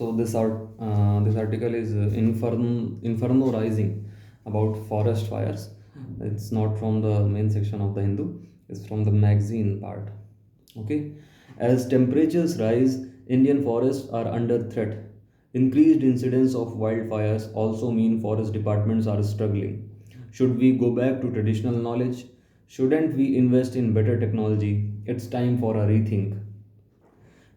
So this article is Inferno Rising about forest fires. It's not from the main section of the Hindu. It's from the magazine part. Okay. As temperatures rise, Indian forests are under threat. Increased incidence of wildfires also mean forest departments are struggling. Should we go back to traditional knowledge? Shouldn't we invest in better technology? It's time for a rethink.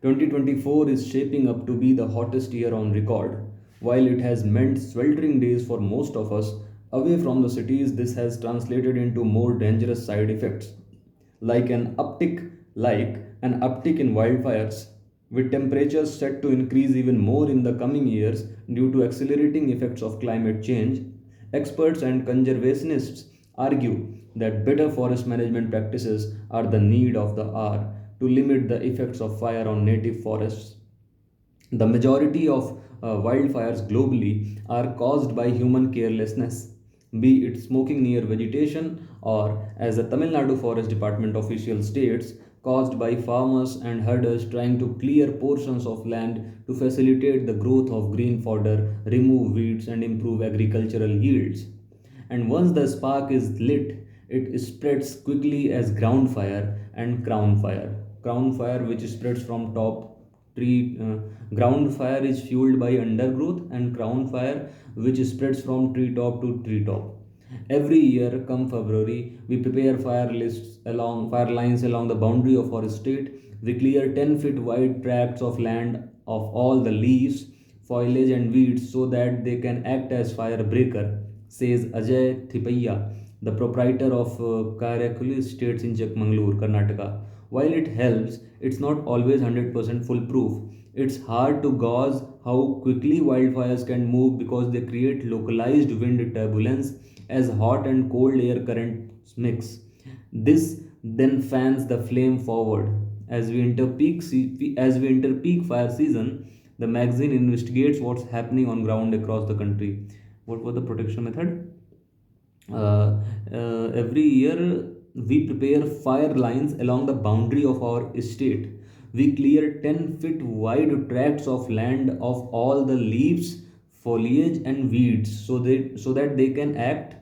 2024 is shaping up to be the hottest year on record. While it has meant sweltering days for most of us, away from the cities, this has translated into more dangerous side effects, like an uptick in wildfires, with temperatures set to increase even more in the coming years due to accelerating effects of climate change. Experts and conservationists argue that better forest management practices are the need of the hour to limit the effects of fire on native forests. The majority of wildfires globally are caused by human carelessness, be it smoking near vegetation or, as the Tamil Nadu Forest Department official states, caused by farmers and herders trying to clear portions of land to facilitate the growth of green fodder, remove weeds, and improve agricultural yields. And once the spark is lit, it spreads quickly as ground fire and crown fire. Crown fire, which spreads from top tree, ground fire is fueled by undergrowth, and crown fire, which spreads from tree top to tree top. Every year, come February, we prepare fire lines along the boundary of our state. We clear 10 feet wide tracts of land of all the leaves, foliage, and weeds so that they can act as fire breaker, says Ajay Thipaiya, the proprietor of Karaikuli Estates in Chikmagalur, Karnataka. While it helps, it's not always 100% foolproof. It's hard to gauge how quickly wildfires can move because they create localized wind turbulence as hot and cold air currents mix. This then fans the flame forward. As we enter peak fire season, the magazine investigates what's happening on ground across the country. What was the protection method? Every year we prepare fire lines along the boundary of our estate. We clear 10 feet wide tracts of land of all the leaves, foliage, and weeds so that they can act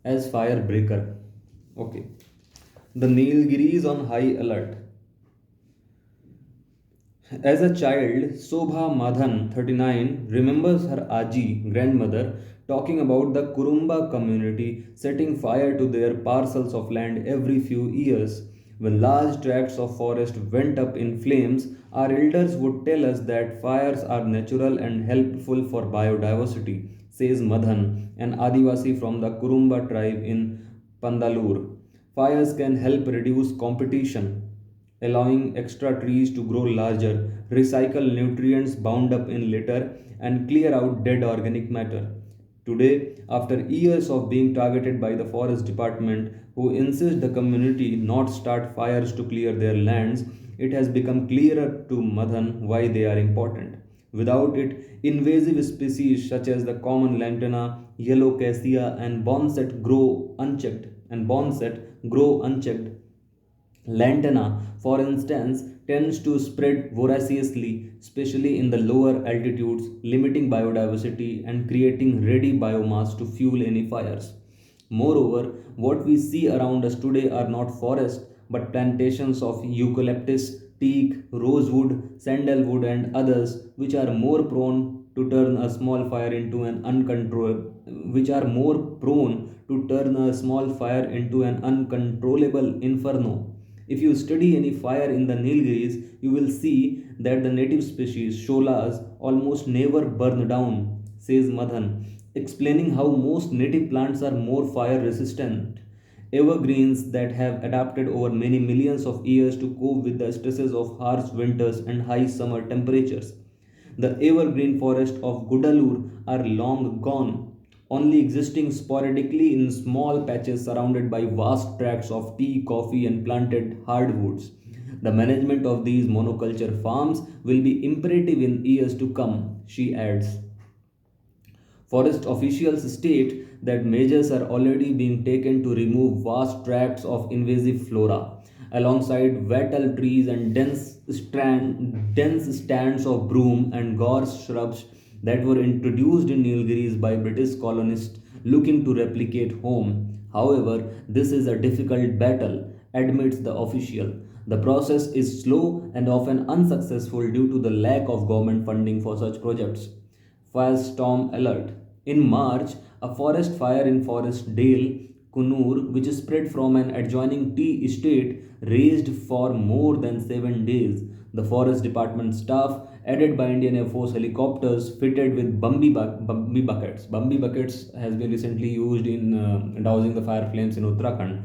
as fire breaker. Okay. The Nilgiris on high alert. As a child, Sobha Madhan, 39, remembers her Aji, grandmother, talking about the Kurumba community setting fire to their parcels of land every few years. When large tracts of forest went up in flames, our elders would tell us that fires are natural and helpful for biodiversity, says Madhan, an Adivasi from the Kurumba tribe in Pandalur. Fires can help reduce competition, allowing extra trees to grow larger, recycle nutrients bound up in litter, and clear out dead organic matter. Today, after years of being targeted by the forest department, who insist the community not start fires to clear their lands, it has become clearer to Madhan why they are important. Without it, invasive species such as the common lantana, yellow cassia, and boneset grow unchecked. Lantana, for instance, tends to spread voraciously, especially in the lower altitudes, limiting biodiversity and creating ready biomass to fuel any fires. Moreover, what we see around us today are not forests but plantations of eucalyptus, teak, rosewood, sandalwood, and others, which are more prone to turn a small fire into an uncontrollable which are more prone to turn a small fire into an uncontrollable inferno. If you study any fire in the Nilgiris, you will see that the native species, sholas, almost never burn down, says Madhan, explaining how most native plants are more fire resistant. Evergreens that have adapted over many millions of years to cope with the stresses of harsh winters and high summer temperatures. The evergreen forests of Gudalur are long gone, only existing sporadically in small patches surrounded by vast tracts of tea, coffee, and planted hardwoods. The management of these monoculture farms will be imperative in years to come, she adds. Forest officials state that measures are already being taken to remove vast tracts of invasive flora, alongside wattle trees and dense stands of broom and gorse shrubs that were introduced in Nilgiris by British colonists looking to replicate home. However, this is a difficult battle, admits the official. The process is slow and often unsuccessful due to the lack of government funding for such projects. Firestorm alert. In March, a forest fire in Forest Dale, Kunur, which spread from an adjoining tea estate, raged for more than 7 days. The Forest Department staff, aided by Indian Air Force helicopters fitted with Bumby buckets. Bumby buckets has been recently used in dousing the fire flames in Uttarakhand.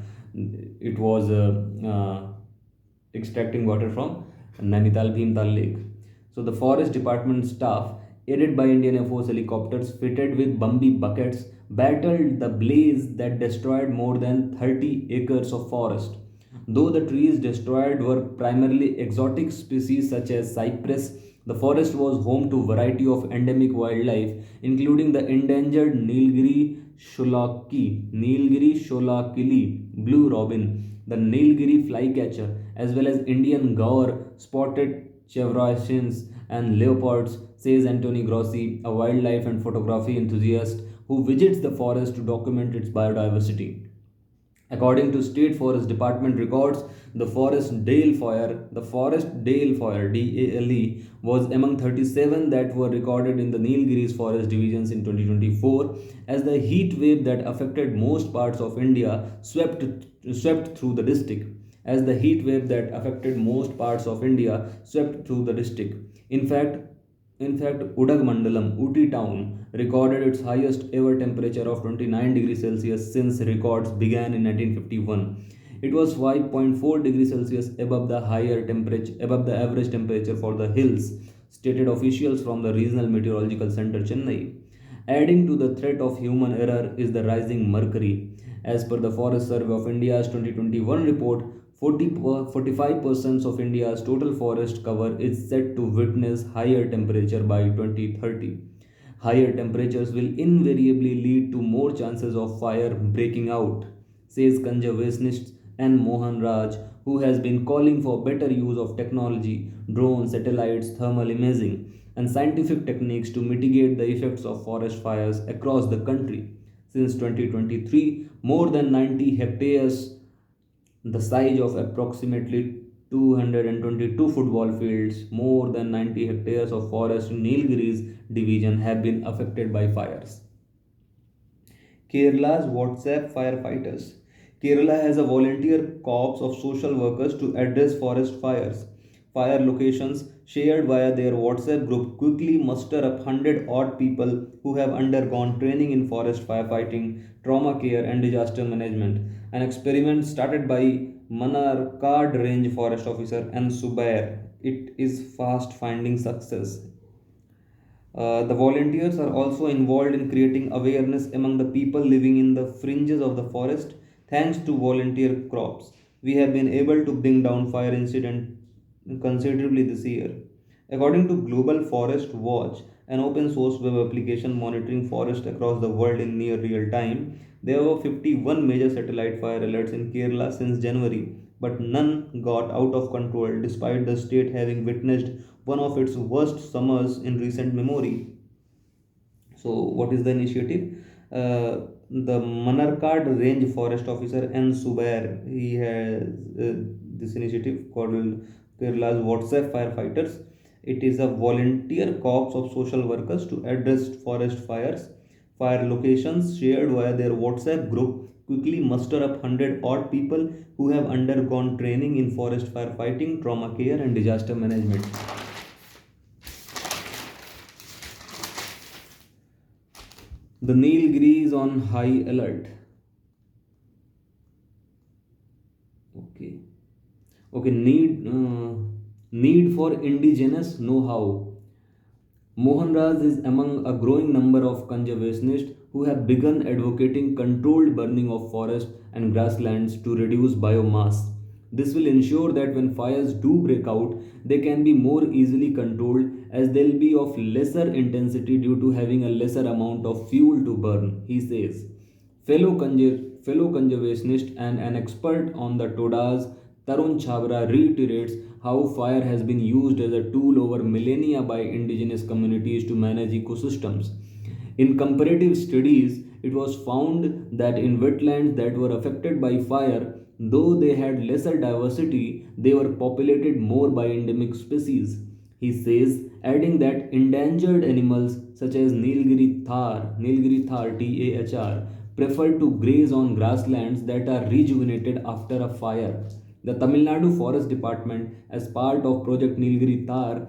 It was extracting water from Nainital Bhimtal Lake. So the Forest Department staff, aided by Indian Air Force helicopters fitted with Bumby buckets, battled the blaze that destroyed more than 30 acres of forest. Though the trees destroyed were primarily exotic species such as cypress, the forest was home to a variety of endemic wildlife, including the endangered Nilgiri sholakili, blue robin, the Nilgiri flycatcher, as well as Indian gaur, spotted chevrons, and leopards, says Anthony Grossi, a wildlife and photography enthusiast who visits the forest to document its biodiversity. According to State Forest Department records, the Forest Dale Fire (DALE) was among 37 that were recorded in the Nilgiris forest divisions in 2024, as the heat wave that affected most parts of India swept through the district. As the heat wave that affected most parts of India swept through the district. In fact, Udagmandalam, Uti town, recorded its highest ever temperature of 29 degrees Celsius since records began in 1951. It was 5.4 degrees Celsius above the average temperature for the hills, stated officials from the Regional Meteorological Center, Chennai. Adding to the threat of human error is the rising mercury. As per the Forest Survey of India's 2021 report, 45% of India's total forest cover is set to witness higher temperature by 2030. Higher temperatures will invariably lead to more chances of fire breaking out, says conservationist N. Mohan Raj, who has been calling for better use of technology, drones, satellites, thermal imaging, and scientific techniques to mitigate the effects of forest fires across the country. Since 2023, more than 90 hectares, the size of approximately 222 football fields, more than 90 hectares of forest in Nilgiris division have been affected by fires. Kerala's WhatsApp firefighters. Kerala has a volunteer corps of social workers to address forest fires. Fire locations shared via their WhatsApp group quickly muster up 100 odd people who have undergone training in forest firefighting, trauma care, and disaster management. An experiment started by Manarkad Range Forest Officer N. Subair. It is fast finding success. The volunteers are also involved in creating awareness among the people living in the fringes of the forest. Thanks to volunteer crops, we have been able to bring down fire incidents considerably this year. According to Global Forest Watch, an open source web application monitoring forests across the world in near real time, there were 51 major satellite fire alerts in Kerala since January, but none got out of control despite the state having witnessed one of its worst summers in recent memory. So, what is the initiative? The Manarkad Range Forest Officer N. Subair, he has this initiative called Kerala's WhatsApp Firefighters. It is a volunteer corps of social workers to address forest fires. Fire locations shared via their WhatsApp group quickly muster up 100 odd people who have undergone training in forest firefighting, trauma care, and disaster management. The Nilgiris on high alert. Okay. Okay. Need for indigenous know-how. Mohan Raj is among a growing number of conservationists who have begun advocating controlled burning of forests and grasslands to reduce biomass. This will ensure that when fires do break out, they can be more easily controlled as they'll be of lesser intensity due to having a lesser amount of fuel to burn, he says. Fellow conservationist and an expert on the Todas, Tarun Chabra reiterates how fire has been used as a tool over millennia by indigenous communities to manage ecosystems. In comparative studies, it was found that in wetlands that were affected by fire, though they had lesser diversity, they were populated more by endemic species. He says, adding that endangered animals such as Nilgiri Thar TAHR, prefer to graze on grasslands that are rejuvenated after a fire. The Tamil Nadu Forest Department, as part of Project Nilgiri Thar,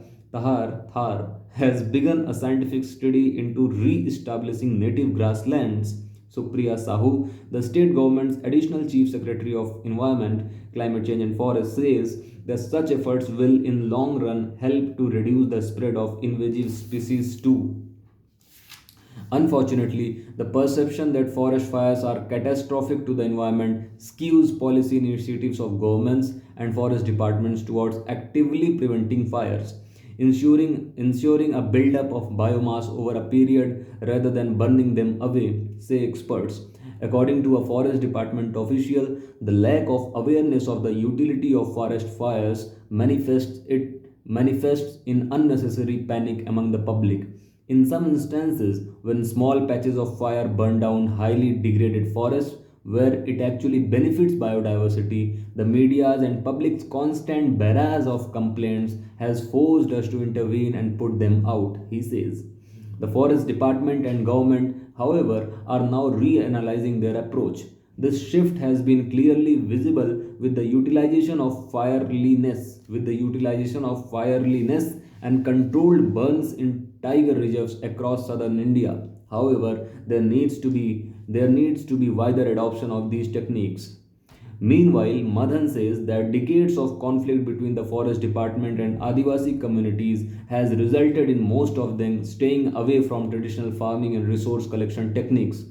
has begun a scientific study into re-establishing native grasslands. Supriya Sahu, the state government's additional chief secretary of Environment, Climate Change and Forest, says that such efforts will in long run help to reduce the spread of invasive species too. Unfortunately, the perception that forest fires are catastrophic to the environment skews policy initiatives of governments and forest departments towards actively preventing fires, ensuring a buildup of biomass over a period rather than burning them away, say experts. According to a forest department official, the lack of awareness of the utility of forest fires manifests in unnecessary panic among the public. In some instances, when small patches of fire burn down highly degraded forests, where it actually benefits biodiversity, the media's and public's constant barrage of complaints has forced us to intervene and put them out, he says. The forest department and government, however, are now reanalyzing their approach. This shift has been clearly visible with the utilization of fireliness and controlled burns in tiger reserves across southern India. However, there needs to be wider adoption of these techniques. Meanwhile, Madhan says that decades of conflict between the forest department and Adivasi communities has resulted in most of them staying away from traditional farming and resource collection techniques.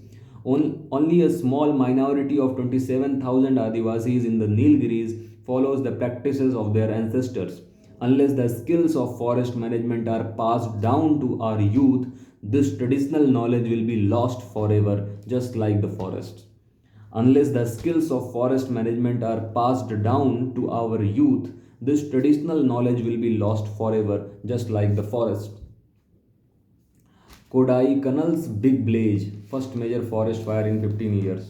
Only a small minority of 27,000 Adivasis in the Nilgiris follows the practices of their ancestors. Unless the skills of forest management are passed down to our youth, this traditional knowledge will be lost forever, just like the forest. Unless the skills of forest management are passed down to our youth, this traditional knowledge will be lost forever, just like the forest. Kodai Kanal's Big Blaze, first major forest fire in 15 years.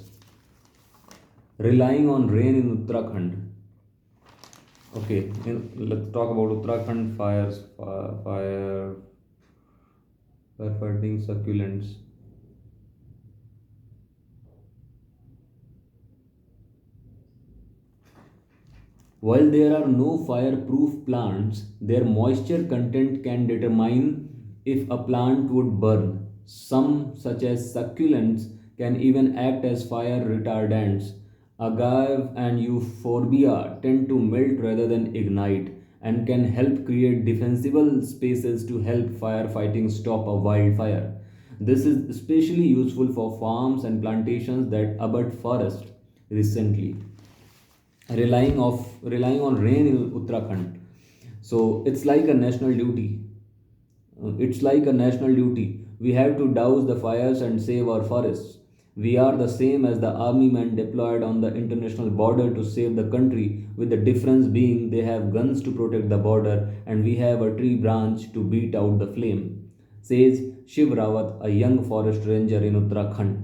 Relying on rain in Uttarakhand. Okay, let's talk about Uttarakhand fires, firefighting succulents. While there are no fireproof plants, their moisture content can determine if a plant would burn. Some, such as succulents, can even act as fire retardants. Agave and euphorbia tend to melt rather than ignite and can help create defensible spaces to help firefighting stop a wildfire. This is especially useful for farms and plantations that abut forest recently relying on rain in Uttarakhand. So it's like a national duty. We have to douse the fires and save our forests. We are the same as the army men deployed on the international border to save the country, with the difference being they have guns to protect the border and we have a tree branch to beat out the flame, says Shiv Rawat, a young forest ranger in Uttarakhand.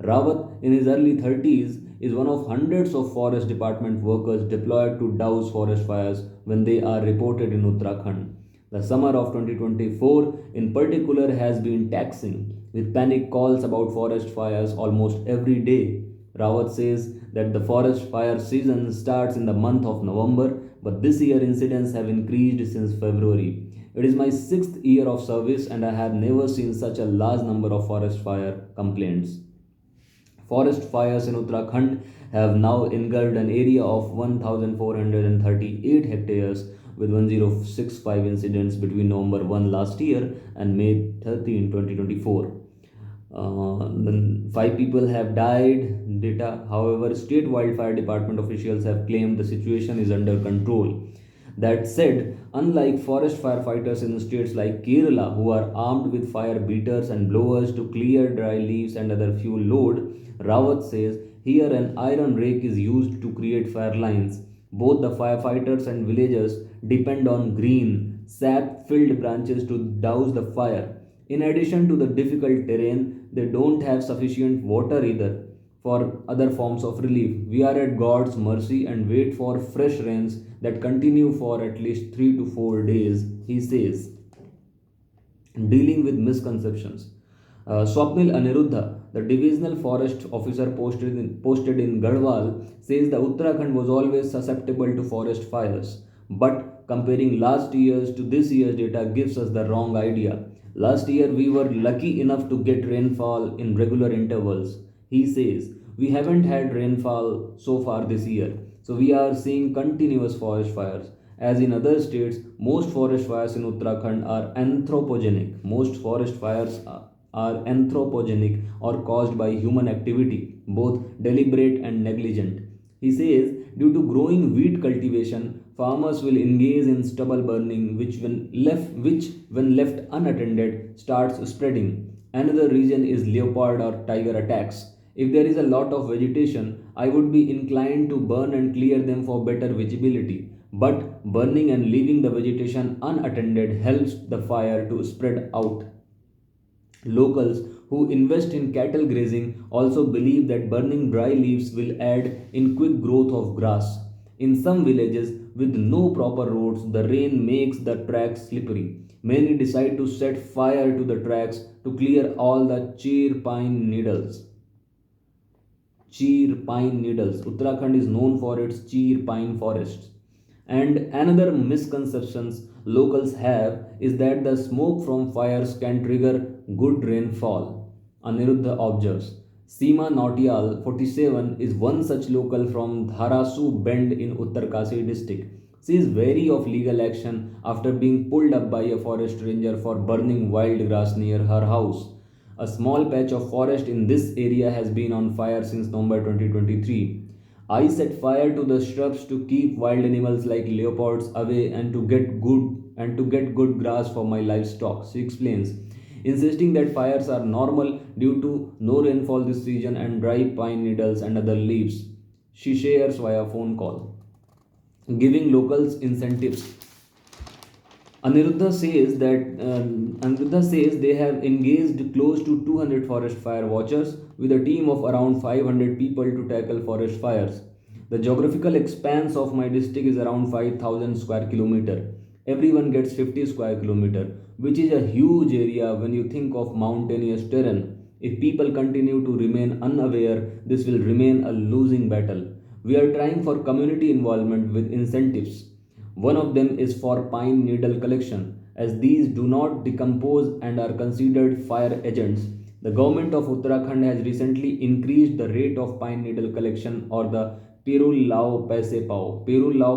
Rawat, in his early 30s, is one of hundreds of forest department workers deployed to douse forest fires when they are reported in Uttarakhand. The summer of 2024, in particular, has been taxing, with panic calls about forest fires almost every day. Rawat says that the forest fire season starts in the month of November, but this year incidents have increased since February. It is my sixth year of service, and I have never seen such a large number of forest fire complaints. Forest fires in Uttarakhand have now engulfed an area of 1,438 hectares with 1065 incidents between November 1 last year and May 13, 2024. Then five people have died. Data, however, state wildfire department officials have claimed the situation is under control. That said, unlike forest firefighters in states like Kerala, who are armed with fire beaters and blowers to clear dry leaves and other fuel load, Rawat says here an iron rake is used to create fire lines. Both the firefighters and villagers depend on green, sap filled branches to douse the fire. In addition to the difficult terrain, they don't have sufficient water either for other forms of relief. We are at God's mercy and wait for fresh rains that continue for at least 3 to 4 days, he says. Dealing with misconceptions. Swapnil Aniruddha, the divisional forest officer posted in Garhwal, says the Uttarakhand was always susceptible to forest fires. But comparing last year's to this year's data gives us the wrong idea. Last year we were lucky enough to get rainfall in regular intervals. He says we haven't had rainfall so far this year. So we are seeing continuous forest fires. As in other states, most forest fires in Uttarakhand are anthropogenic. Most forest fires are anthropogenic or caused by human activity, both deliberate and negligent. He says, due to growing wheat cultivation, farmers will engage in stubble burning, which when left unattended, starts spreading. Another reason is leopard or tiger attacks. If there is a lot of vegetation, I would be inclined to burn and clear them for better visibility. But burning and leaving the vegetation unattended helps the fire to spread out. Locals who invest in cattle grazing also believe that burning dry leaves will aid in quick growth of grass. In some villages with no proper roads, the rain makes the tracks slippery. Many decide to set fire to the tracks to clear all the cheer pine needles. Cheer pine needles. Uttarakhand is known for its cheer pine forests. And another misconceptions locals have is that the smoke from fires can trigger good rainfall. Aniruddha observes. Seema Nautiyal, 47, is one such local from Dharasu Bend in Uttarkasi district. She is wary of legal action after being pulled up by a forest ranger for burning wild grass near her house. A small patch of forest in this area has been on fire since November 2023. I set fire to the shrubs to keep wild animals like leopards away and to get good grass for my livestock, she explains, insisting that fires are normal due to no rainfall this season and dry pine needles and other leaves. She shares via phone call, giving locals incentives. Aniruddha says they have engaged close to 200 forest fire watchers with a team of around 500 people to tackle forest fires. The geographical expanse of my district is around 5,000 square kilometer. Everyone gets 50 square kilometer, which is a huge area when you think of mountainous terrain. If people continue to remain unaware, this will remain a losing battle. We are trying for community involvement with incentives. One of them is for pine needle collection, as these do not decompose and are considered fire agents. The government of Uttarakhand has recently increased the rate of pine needle collection or the Perul Lao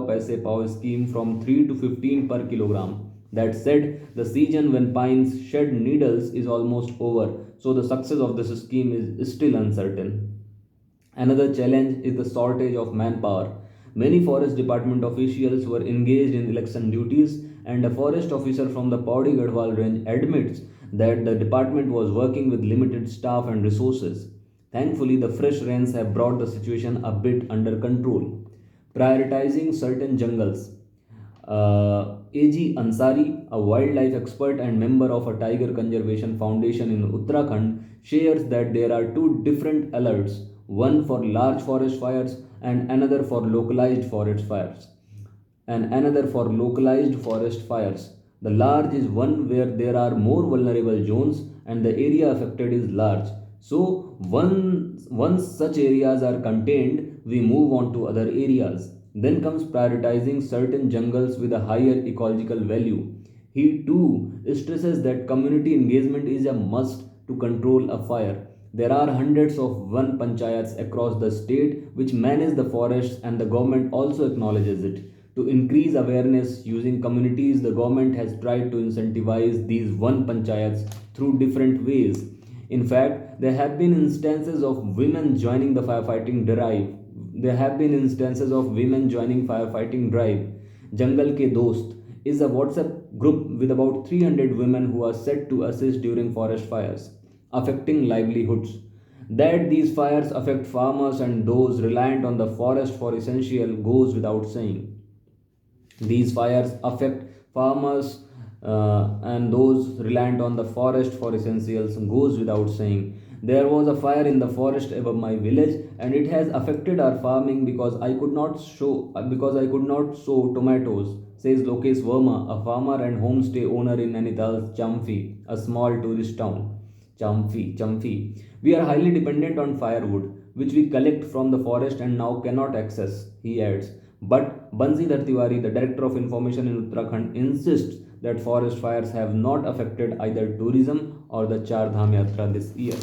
Paise Pao scheme from 3 to 15 per kilogram. That said, the season when pines shed needles is almost over, so the success of this scheme is still uncertain. Another challenge is the shortage of manpower. Many forest department officials were engaged in election duties, and a forest officer from the Paudi Garhwal range admits that the department was working with limited staff and resources. Thankfully, the fresh rains have brought the situation a bit under control. Prioritizing certain jungles. A.G. Ansari, a wildlife expert and member of a tiger conservation foundation in Uttarakhand, shares that there are two different alerts, one for large forest fires and another for localized forest fires. The large is one where there are more vulnerable zones and the area affected is large. So once such areas are contained, we move on to other areas. Then comes prioritizing certain jungles with a higher ecological value. He too stresses that community engagement is a must to control a fire. There are hundreds of one panchayats across the state which manage the forests, and the government also acknowledges it. To increase awareness using communities, the government has tried to incentivize these one panchayats through different ways. In fact, there have been instances of women joining the firefighting drive. There have been instances of women joining firefighting drive. Jungle Ke Dost is a WhatsApp group with about 300 women who are set to assist during forest fires, affecting livelihoods. That these fires affect farmers and those reliant on the forest for essential goes without saying. These fires affect farmers and those reliant on the forest for essentials goes without saying. There was a fire in the forest above my village, and it has affected our farming because I could not sow tomatoes, says Lokesh Verma, a farmer and homestay owner in Nainital's Chamfi, a small tourist town. Chamfi. We are highly dependent on firewood, which we collect from the forest and now cannot access, he adds. But Bansidhar Tiwari, the Director of Information in Uttarakhand, insists that forest fires have not affected either tourism or the Char Dham Yatra this year.